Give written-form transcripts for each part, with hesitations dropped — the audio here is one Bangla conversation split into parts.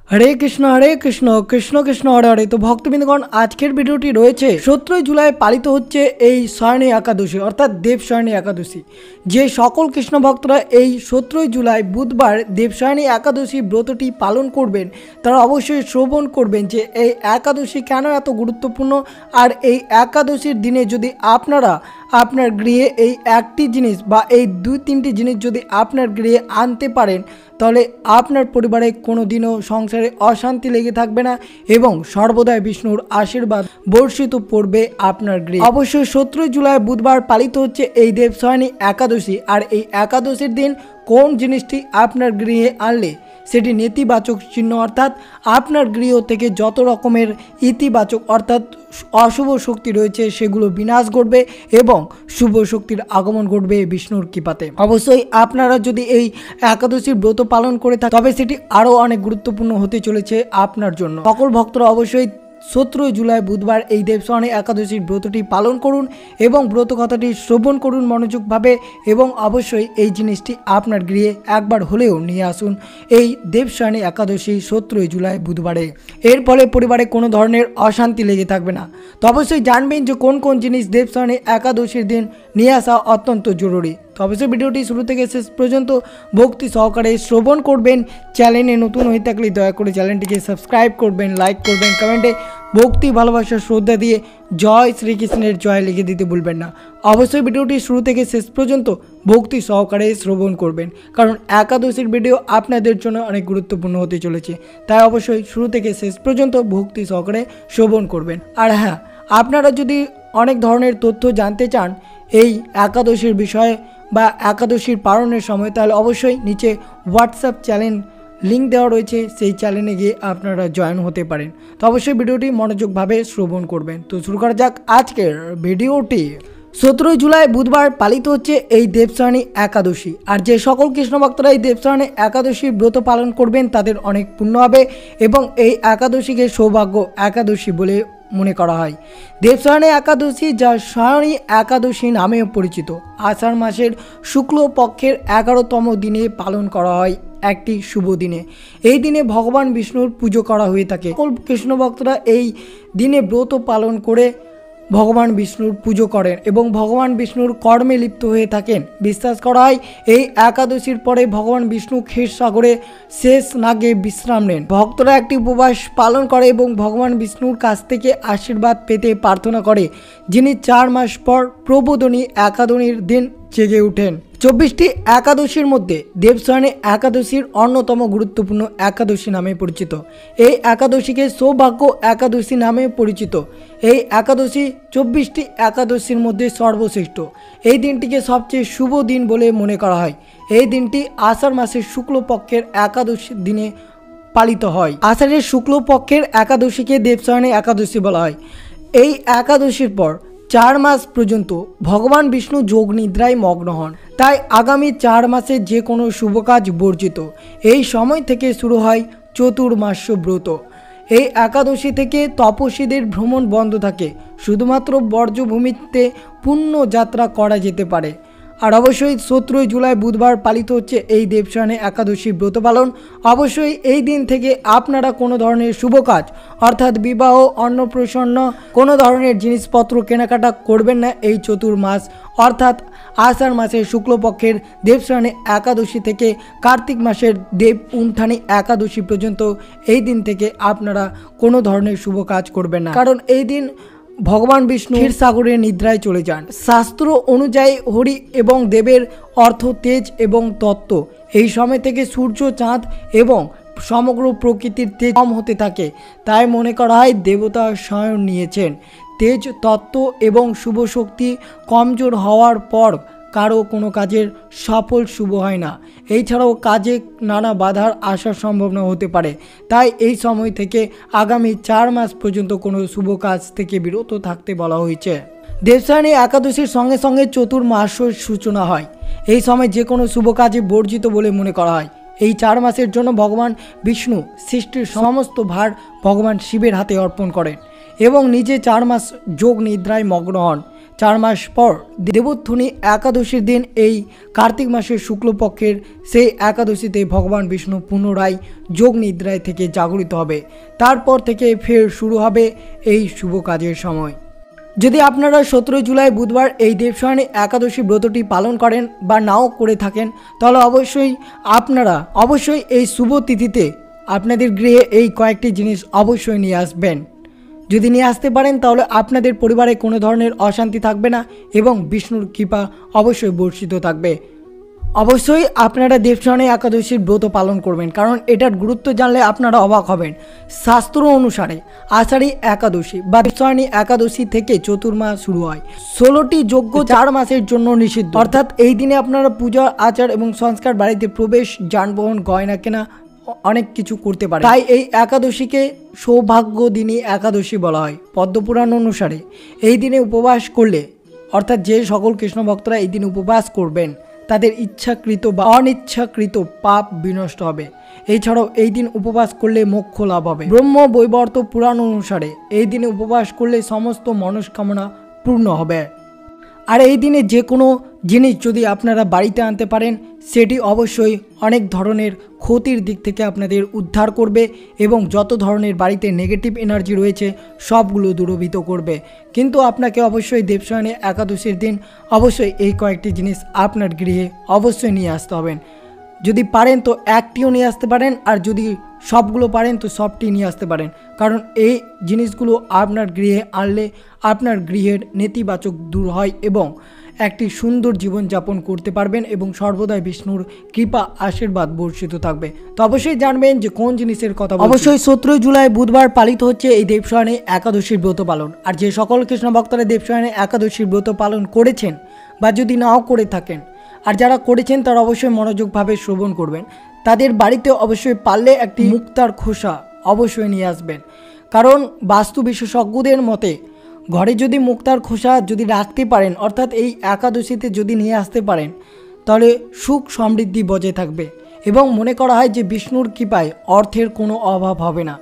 हरे कृष्ण कृष्ण कृष्ण हरे हरे। तो भक्तबिंदगण आजकेर भिडियोटी रयेछे 17 जुलाई पालित होच्छे एई शयनी एकादशी अर्थात देवशयनी एकादशी। जे सकल कृष्ण भक्तरा एई 17 जुलाई बुधवार देवशयनी एकादशी व्रतटी पालन करबेन तारा अवश्यई श्रवण करबेन जे एई एकादशी केन एत गुरुत्वपूर्ण। और एई एकादशीर दिने यदि आपनारा आपनार गृहे एई एकटी जिनिस बा एई दुई तीनटी जिनिस यदि आपनार गृहे आनते पारेन ताहले आपनार परिवारे कोनोदिनও संसारे अशांति लेगे थाकबे ना एबं सर्वदाई विष्णुर आशीर्वाद बर्षित पड़बे आपनार गृहे। अवश्य 17 जुलाई बुधवार पालित होच्छे एई देवशयनी एकादशी। और एई एकादशीर दिन कोन जिनिसटी आपनार गृहे आनले सेटी नेतिबाचक चिन्ह अर्थात आपनार गृह थेके जत रकमेर इतिबाचक अर्थात अशुभ शक्ति रयेछे सेगुलो विनाश घटबे एबं शुभ शक्तिर आगमन घटबे विष्णुर कृपाते। अवश्यई आपनारा यदि एई एकादशीर व्रत पालन करे थाकेन तबे सेटी आरो अनेक गुरुत्वपूर्ण होते चलेछे आपनार जन्य। सकल भक्तरा अवश्यई 17 जुलाई बुधवार এই দেবশয়নী একাদশীর ব্রতটি পালন করুন এবং ব্রত কথাটি শ্রবণ করুন মনোযোগ ভাবে এবং অবশ্যই এই জিনিসটি আপনার গৃহে একবার হলেও নিয়ে আসুন এই দেবশয়নী একাদশী 17 জুলাই বুধবারে। এর ফলে পরিবারে কোনো ধরনের অশান্তি লেগে থাকবে না। তো অবশ্যই জানবেন যে কোন কোন জিনিস দেবশয়নী একাদশীর দিন নিয়ে আসা অত্যন্ত জরুরি। তো অবশ্যই ভিডিওটি শুরু থেকে শেষ পর্যন্ত ভক্তি সহকারে শ্রবণ করবেন। চ্যানেলে নতুন হয়ে থাকলে দয়া করে চ্যানেলটিকে সাবস্ক্রাইব করবেন, লাইক করবেন, কমেন্টে ভক্তি ভালোবাসা শ্রদ্ধা দিয়ে জয় শ্রীকৃষ্ণের জয় লিখে দিতে ভুলবেন না। অবশ্যই ভিডিওটি শুরু থেকে শেষ পর্যন্ত ভক্তি সহকারে শ্রবণ করবেন কারণ একাদশীর ভিডিও আপনাদের জন্য অনেক গুরুত্বপূর্ণ হতে চলেছে। তাই অবশ্যই শুরু থেকে শেষ পর্যন্ত ভক্তি সহকারে শ্রবণ করবেন। আর হ্যাঁ, আপনারা যদি অনেক ধরনের তথ্য জানতে চান এই একাদশীর বিষয়ে বা একাদশীর পালনের সময় তাহলে অবশ্যই নিচে হোয়াটসঅ্যাপ চ্যানেল লিঙ্ক দেওয়া রয়েছে, সেই চ্যানেলে গিয়ে আপনারা জয়েন হতে পারেন। তো অবশ্যই ভিডিওটি মনোযোগভাবে শ্রবণ করবেন। তো শুরু করা যাক আজকের ভিডিওটি। 17 জুলাই বুধবার পালিত হচ্ছে এই দেবশয়নী একাদশী। আর যে সকল কৃষ্ণ ভক্তরা এই দেবশয়নী একাদশী ব্রত পালন করবেন তাদের অনেক পুণ্য হবে এবং এই একাদশীকে সৌভাগ্য একাদশী বলে মনে করা হয়। দেবশয়নী একাদশী যা শয়নী একাদশী নামেও পরিচিত আষাঢ় মাসের শুক্ল পক্ষের 11তম দিনে পালন করা হয় একটি শুভ দিনে। এই দিনে ভগবান বিষ্ণুর পুজো করা হয়ে থাকে। সকল কৃষ্ণ ভক্তরা এই দিনে ব্রত পালন করে ভগবান বিষ্ণুর পুজো করেন এবং ভগবান বিষ্ণুর কর্মে লিপ্ত হয়ে থাকেন। বিশ্বাস করা হয় এই একাদশীর পরে ভগবান বিষ্ণু ক্ষীরসাগরে শেষ নাগে বিশ্রাম নেন। ভক্তরা একটি উপবাস পালন করে এবং ভগবান বিষ্ণুর কাছ থেকে আশীর্বাদ পেতে প্রার্থনা করে, যিনি 4 মাস পর প্রবোধনী একাদশীর দিন জেগে ওঠেন। 24টি একাদশীর মধ্যে দেবশয়নী একাদশীর অন্যতম গুরুত্বপূর্ণ একাদশী নামে পরিচিত। এই একাদশীকে সৌভাগ্য একাদশী নামে পরিচিত। এই একাদশী 24টি একাদশীর মধ্যে সর্বশ্রেষ্ঠ। এই দিনটিকে সবচেয়ে শুভ দিন বলে মনে করা হয়। এই দিনটি আষাঢ় মাসের শুক্লপক্ষের একাদশী দিনে পালিত হয়। আষাঢ়ের শুক্লপক্ষের একাদশীকে দেবশয়নী একাদশী বলা হয়। এই একাদশীর পর 4 মাস পর্যন্ত ভগবান বিষ্ণু যোগ নিদ্রায় মগ্ন হন। তাই আগামী 4 মাসে যে কোনো শুভ কাজ বর্জিত। এই সময় থেকে শুরু হয় চতুর্মাস্য ব্রত। এই একাদশী থেকে তপস্বীদের ভ্রমণ বন্ধ থাকে, শুধুমাত্র বর্জ্যভূমিতে পুণ্য যাত্রা করা যেতে পারে। আর অবশ্যই 17 জুলাই বুধবার পালিত হচ্ছে এই দেবশয়নী একাদশী ব্রত পালন। অবশ্যই এই দিন থেকে আপনারা কোনো ধরনের শুভ কাজ অর্থাৎ বিবাহ, অন্নপ্রাশন, কোনো ধরনের জিনিসপত্র কেনাকাটা করবেন না এই চতুর্মাস অর্থাৎ আষাঢ় মাসের শুক্লপক্ষের দেবশয়নী একাদশী থেকে কার্তিক মাসের দেব উত্থানী একাদশী পর্যন্ত এই দিন থেকে আপনারা কোনো ধরনের শুভ কাজ করবেন না কারণ এই দিন ভগবান বিষ্ণু ক্ষীরসাগরে নিদ্রায় চলে যান। শাস্ত্র অনুযায়ী হরি এবং দেবের অর্থ তেজ এবং তত্ত্ব। এই সময় থেকে সূর্য, চাঁদ এবং সমগ্র প্রকৃতির তেজ কম হতে থাকে। তাই মনে করা হয় দেবতা স্বয়ং নিয়েছেন। তেজ, তত্ত্ব এবং শুভ শক্তি কমজোর হওয়ার পর কারো কোনো কাজের সফল শুভ হয় না। এছাড়াও কাজে নানা বাধার আসার সম্ভাবনা হতে পারে। তাই এই সময় থেকে আগামী 4 মাস পর্যন্ত কোনো শুভ কাজ থেকে বিরত থাকতে বলা হয়েছে। দেবশয়নী একাদশীর সঙ্গে সঙ্গে চতুর্মাস্যর সূচনা হয়। এই সময় যে কোনো শুভ কাজে বর্জিত বলে মনে করা হয়। এই 4 মাসের জন্য ভগবান বিষ্ণু সৃষ্টির সমস্ত ভার ভগবান শিবের হাতে অর্পণ করেন এবং নিজে 4 মাস যোগ নিদ্রায় মগ্ন হন। 4 মাস পর দেবোত্থনী একাদশীর দিন এই কার্তিক মাসের শুক্লপক্ষের সেই একাদশীতে ভগবান বিষ্ণু পুনরায় যোগ নিদ্রায় থেকে জাগরিত হবে। তারপর থেকে ফের শুরু হবে এই শুভ কাজের সময়। যদি আপনারা 17 জুলাই বুধবার এই দেবশয়নী একাদশী ব্রতটি পালন করেন বা নাও করে থাকেন, তাহলে অবশ্যই এই শুভ তিথিতে আপনাদের গৃহে এই কয়েকটি জিনিস অবশ্যই নিয়ে আসবেন। যদি নিয়ে আসতে পারেন তাহলে আপনাদের পরিবারে কোনো ধরনের অশান্তি থাকবে না এবং বিষ্ণুর কৃপা অবশ্যই বর্ষিত থাকবে। অবশ্যই আপনারা দেবশয়নী একাদশীর ব্রত পালন করবেন, কারণ এটার গুরুত্ব জানলে আপনারা অবাক হবেন। শাস্ত্র অনুসারে আষাঢ়ী একাদশী বা দেবশয়নী একাদশী থেকে চতুর্মাস শুরু হয়। 16টি যজ্ঞ 4 মাসের জন্য নিষিদ্ধ, অর্থাৎ এই দিনে আপনারা পূজা আচার এবং সংস্কার, বাড়িতে প্রবেশ, যানবাহন, গয়না কেনা অনেক কিছু করতে পারে। তাই এই একাদশীকে সৌভাগ্য দিনী একাদশী বলা হয়। পদ্মপুরাণ অনুসারে এই দিনে উপবাস করলে, অর্থাৎ যে সকল কৃষ্ণ ভক্তরা এই দিনে উপবাস করবেন, তাদের ইচ্ছাকৃত বা অনিচ্ছাকৃত পাপ বিনষ্ট হবে। এছাড়াও এই দিন উপবাস করলে মোক্ষ লাভ হবে। ব্রহ্ম বৈবর্ত পুরাণ অনুসারে এই দিনে উপবাস করলে সমস্ত মনস্কামনা পূর্ণ হবে। আর এই দিনে যে কোনো জিনিস যদি আপনারা বাড়িতে আনতে পারেন, সেটি অবশ্যই অনেক ধরনের ক্ষতির দিক থেকে আপনাদের উদ্ধার করবে এবং যত ধরনের বাড়িতে নেগেটিভ এনার্জি রয়েছে সবগুলো দূরীভূত করবে। কিন্তু আপনাকে অবশ্যই দেবশয়নী একাদশীর দিন অবশ্যই এই কয়েকটি জিনিস আপনার গৃহে অবশ্যই নিয়ে আসতে হবেন। যদি পারেন তো একটিও নিয়ে আসতে পারেন, আর যদি সবগুলো পারেন তো সবটি নিয়ে আসতে পারেন, কারণ এই জিনিসগুলো আপনার গৃহে আনলে আপনার গৃহের নেতিবাচক দূর হয় এবং একটি সুন্দর জীবনযাপন করতে পারবেন এবং সর্বদাই বিষ্ণুর কৃপা আশীর্বাদ বর্ষিত থাকবে। তো অবশ্যই জানবেন যে কোন জিনিসের কথা। অবশ্যই 17 জুলাই বুধবার পালিত হচ্ছে এই দেবশয়নী একাদশীর ব্রত পালন। আর যে সকল কৃষ্ণ ভক্তরা দেবশয়নী একাদশীর ব্রত পালন করেছেন বা যদি নাও করে থাকেন, আর যারা করেছেন তারা অবশ্যই মনোযোগভাবে শ্রবণ করবেন। তাদের বাড়িতে অবশ্যই পারলে একটি মুক্তার খোসা অবশ্যই নিয়ে আসবেন, কারণ বাস্তু বিশেষজ্ঞদের মতে ঘরে যদি মুক্তার খোসা যদি রাখতে পারেন, অর্থাৎ এই একাদশীতে যদি নিয়ে আসতে পারেন, তাহলে সুখ সমৃদ্ধি বজায় থাকবে এবং মনে করা হয় যে বিষ্ণুর কৃপায় অর্থের কোনো অভাব হবে না।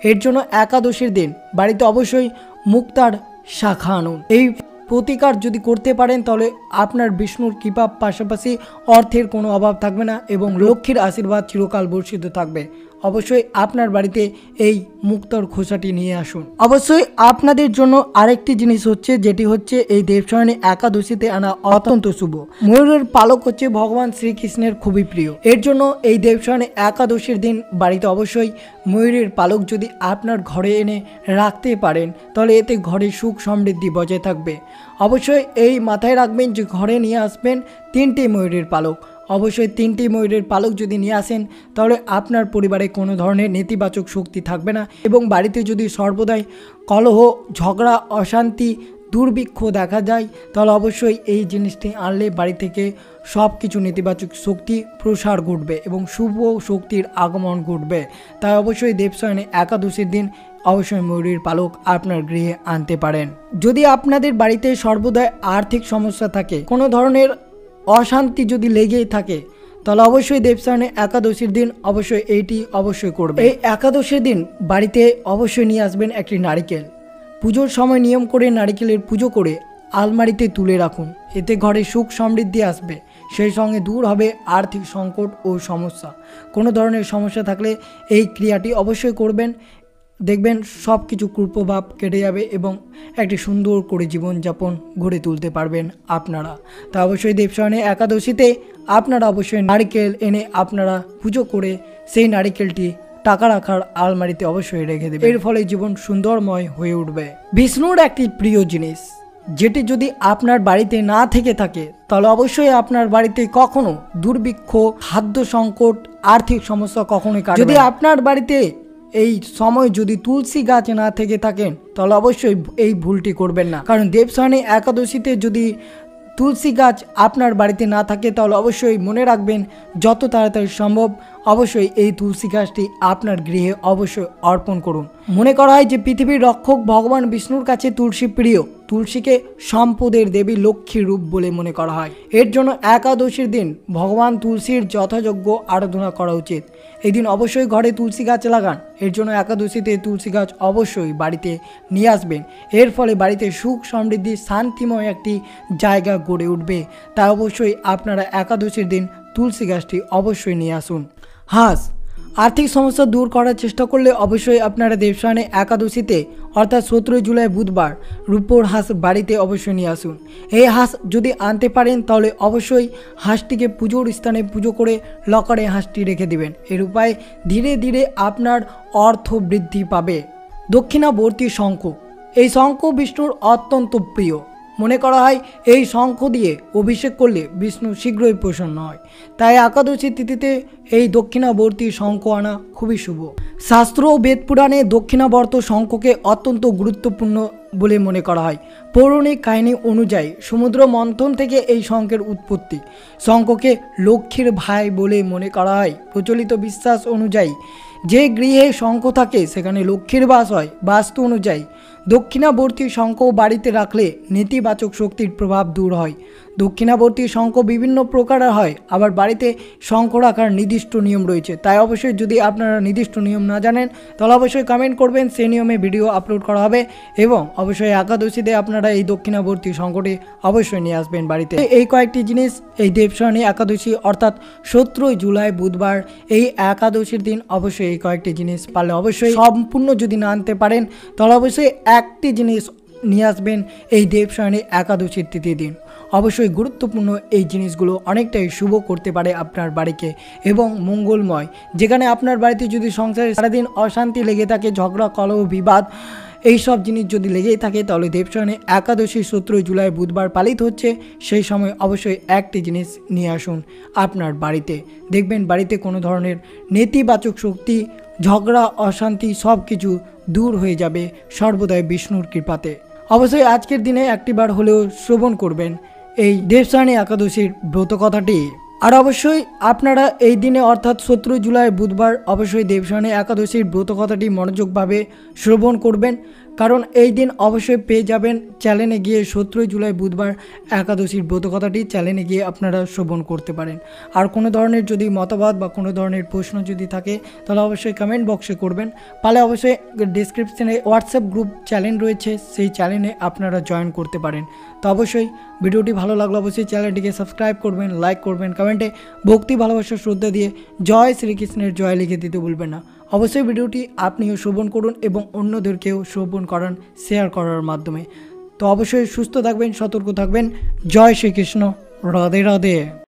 এর জন্য একাদশীর দিন বাড়িতে অবশ্যই মুক্তার শাখা আনুন। এই প্রতিকার যদি করতে পারেন তাহলে আপনার বিষ্ণুর কৃপা পাশাপাশি অর্থের কোনো অভাব থাকবে না এবং লক্ষ্মীর আশীর্বাদ চিরকাল বর্ষিত থাকবে। অবশ্যই আপনার বাড়িতে এই মুক্তার খোসাটি নিয়ে আসুন। অবশ্যই আপনাদের জন্য আরেকটি জিনিস হচ্ছে, যেটি হচ্ছে এই দেবশয়নী একাদশীতে আনা অত্যন্ত শুভ। ময়ূরের পালক হচ্ছে ভগবান শ্রীকৃষ্ণের খুবই প্রিয়। এর জন্য এই দেবশয়নী একাদশীর দিন বাড়িতে অবশ্যই ময়ূরের পালক যদি আপনার ঘরে এনে রাখতে পারেন, তাহলে এতে ঘরে সুখ সমৃদ্ধি বজায় থাকবে। অবশ্যই এই মাথায় রাখবেন যে ঘরে নিয়ে আসবেন 3টি ময়ূরের পালক। অবশ্যই 3টি ময়ূরের পালক যদি নিয়ে আসেন তাহলে আপনার পরিবারে কোনো ধরনের নেতিবাচক শক্তি থাকবে না এবং বাড়িতে যদি সর্বদাই কলহ, ঝগড়া, অশান্তি, দুর্ভিক্ষ দেখা যায়, তাহলে অবশ্যই এই জিনিসটি আনলে বাড়ি থেকে সব কিছু নেতিবাচক শক্তি প্রসার ঘটবে এবং শুভ শক্তির আগমন ঘটবে। তাই অবশ্যই দেবশয়নী একাদশীর দিন অবশ্যই ময়ূরের পালক আপনার গৃহে আনতে পারেন। যদি আপনাদের বাড়িতে সর্বদাই আর্থিক সমস্যা থাকে, কোনো ধরনের অশান্তি যদি লেগেই থাকে, তাহলে অবশ্যই দেবশয়নী একাদশীর দিন অবশ্যই এইটি অবশ্যই করবে। এই একাদশীর দিন বাড়িতে অবশ্যই নিয়ে আসবেন একটি নারিকেল। পুজোর সময় নিয়ম করে নারিকেলের পুজো করে আলমারিতে তুলে রাখুন। এতে ঘরে সুখ সমৃদ্ধি আসবে, সেই সঙ্গে দূর হবে আর্থিক সংকট ও সমস্যা। কোনো ধরনের সমস্যা থাকলে এই ক্রিয়াটি অবশ্যই করবেন, দেখবেন সব কিছু কুপ্রভাব কেটে যাবে এবং একটি সুন্দর করে জীবনযাপন গড়ে তুলতে পারবেন আপনারা। তা অবশ্যই দেবশয়নী একাদশীতে আপনারা অবশ্যই নারিকেল এনে আপনারা পুজো করে সেই নারিকেলটি টাকা রাখার আলমারিতে অবশ্যই রেখে দেবেন। এর ফলে জীবন সুন্দরময় হয়ে উঠবে। বিষ্ণুর একটি প্রিয় জিনিস, যেটি যদি আপনার বাড়িতে না থেকে থাকে, তাহলে অবশ্যই আপনার বাড়িতে কখনো দুর্ভিক্ষ, খাদ্য সংকট, আর্থিক সমস্যা কখনোই কাটবে না। যদি আপনার বাড়িতে এই সময় যদি তুলসী গাছ না থেকে থাকেন, তাহলে অবশ্যই এই ভুলটি করবেন না, কারণ দেবশয়নী একাদশীতে যদি তুলসী গাছ আপনার বাড়িতে না থাকে, তাহলে অবশ্যই মনে রাখবেন যত তাড়াতাড়ি সম্ভব অবশ্যই এই তুলসী গাছটি আপনার গৃহে অবশ্যই অর্পণ করুন। মনে করা হয় যে পৃথিবীর রক্ষক ভগবান বিষ্ণুর কাছে তুলসী প্রিয়। তুলসীকে সম্পদের দেবী লক্ষ্মীর রূপ বলে মনে করা হয়। এর জন্য একাদশীর দিন ভগবান তুলসীর যথাযোগ্য আরাধনা করা উচিত। এই দিন অবশ্যই ঘরে তুলসী গাছ লাগান। এর জন্য একাদশীতে তুলসী গাছ অবশ্যই বাড়িতে নিয়ে আসবেন। এর ফলে বাড়িতে সুখ সমৃদ্ধি শান্তিময় একটি জায়গা গড়ে উঠবে। তাই অবশ্যই আপনারা একাদশীর দিন তুলসী গাছটি অবশ্যই নিয়ে আসুন। হাঁস আর্থিক সমস্যা দূর করার চেষ্টা করলে অবশ্যই আপনারা দেবসায়নে একাদশীতে অর্থাৎ 17 জুলাই বুধবার রূপোর হাঁস বাড়িতে অবশ্যই নিয়ে আসুন। এই হাঁস যদি আনতে পারেন তাহলে অবশ্যই হাঁসটিকে পুজোর স্থানে পুজো করে লকারে হাঁসটি রেখে দিবেন। এর উপায়ে ধীরে ধীরে আপনার অর্থ বৃদ্ধি পাবে। দক্ষিণাবর্তী শঙ্খ, এই শঙ্খ বিষ্ণুর অত্যন্ত প্রিয়। মনে করা হয় এই শঙ্খ দিয়ে অভিষেক করলে বিষ্ণু শীঘ্রই প্রসন্ন হয়। তাই একাদশী তিথিতে এই দক্ষিণাবর্তী শঙ্খ আনা খুবই শুভ। শাস্ত্র ও বেদ পুরাণে দক্ষিণাবর্ত শঙ্খকে অত্যন্ত গুরুত্বপূর্ণ বলে মনে করা হয়। পৌরাণিক কাহিনী অনুযায়ী সমুদ্র মন্থন থেকে এই শঙ্খের উৎপত্তি। শঙ্খকে লক্ষ্মীর ভাই বলে মনে করা হয়। প্রচলিত বিশ্বাস অনুযায়ী যে গৃহে শঙ্খ থাকে সেখানে লক্ষ্মীর বাস হয়। বাস্তু অনুযায়ী দক্ষিণাবর্তী শঙ্খ বাড়িতে রাখলে নেতিবাচক শক্তির প্রভাব দূর হয়। দক্ষিণাবর্তী শঙ্খ বিভিন্ন প্রকারের হয়, আবার বাড়িতে শঙ্খ রাখার নির্দিষ্ট নিয়ম রয়েছে। তাই অবশ্যই যদি আপনারা নির্দিষ্ট নিয়ম না জানেন তাহলে অবশ্যই কমেন্ট করবেন, সেই নিয়মে ভিডিও আপলোড করা হবে। এবং অবশ্যই একাদশীতে আপনারা এই দক্ষিণাবর্তী শঙ্খটি অবশ্যই নিয়ে আসবেন বাড়িতে। এই কয়েকটি জিনিস এই দেবসায়নী একাদশী অর্থাৎ 17 জুলাই বুধবার এই একাদশীর দিন অবশ্যই এই কয়েকটি জিনিস পারলে অবশ্যই সম্পূর্ণ যদি না আনতে পারেন তাহলে অবশ্যই একটি জিনিস নিয়ে আসবেন এই দেবসায়নী একাদশীর তৃতীয় দিন। অবশ্যই গুরুত্বপূর্ণ এই জিনিসগুলো অনেকটাই শুভ করতে পারে আপনার বাড়িকে এবং মঙ্গলময়। যেখানে আপনার বাড়িতে যদি সংসারে সারাদিন অশান্তি লেগে থাকে, ঝগড়া কলহ বিবাদ এইসব জিনিস যদি লেগেই থাকে তাহলে দেবসায়নে একাদশী 17 জুলাই বুধবার পালিত হচ্ছে। সেই সময় অবশ্যই একটি জিনিস নিয়ে আসুন আপনার বাড়িতে। দেখবেন বাড়িতে কোনো ধরনের নেতিবাচক শক্তি, ঝগড়া, অশান্তি সব কিছু দূর হয়ে যাবে সর্বদাই বিষ্ণুর কৃপাতে। অবশ্যই আজকের দিনে একটিবার হলেও শ্রবণ করবেন এই দেবসায়নী একাদশীর ব্রত কথাটি। আর অবশ্যই আপনারা এই দিনে অর্থাৎ 17 জুলাই বুধবার অবশ্যই দেবসায়নী একাদশীর ব্রত কথাটি মনোযোগভাবে শ্রবণ করবেন, কারণ এই দিন অবশ্যই পেয়ে যাবেন চ্যানেলে গিয়ে 17 জুলাই বুধবার একাদশীর ব্রত কথাটি চ্যানেলে গিয়ে আপনারা শ্রবণ করতে পারেন। আর কোনো ধরনের যদি মতামত বা কোনো ধরনের প্রশ্ন যদি থাকে তাহলে অবশ্যই কমেন্ট বক্সে করবেন। পারলে অবশ্যই ডিসক্রিপশনে হোয়াটসঅ্যাপ গ্রুপ চ্যানেল রয়েছে, সেই চ্যানেলে আপনারা জয়েন করতে পারেন। তো অবশ্যই ভিডিওটি ভালো লাগলে অবশ্যই চ্যানেলটিকে সাবস্ক্রাইব করবেন, লাইক করবেন, কমেন্টে ভক্তি ভালোবাসা শ্রদ্ধা দিয়ে জয় শ্রীকৃষ্ণের জয় লিখে দিতে ভুলবেন না। অবশ্যই ভিডিওটি আপনিও শ্রবণ করুন এবং অন্যদেরকেও শ্রবণ করান শেয়ার করার মাধ্যমে। তো অবশ্যই সুস্থ থাকবেন, সতর্ক থাকবেন। জয় শ্রীকৃষ্ণ, রাধে রাধে।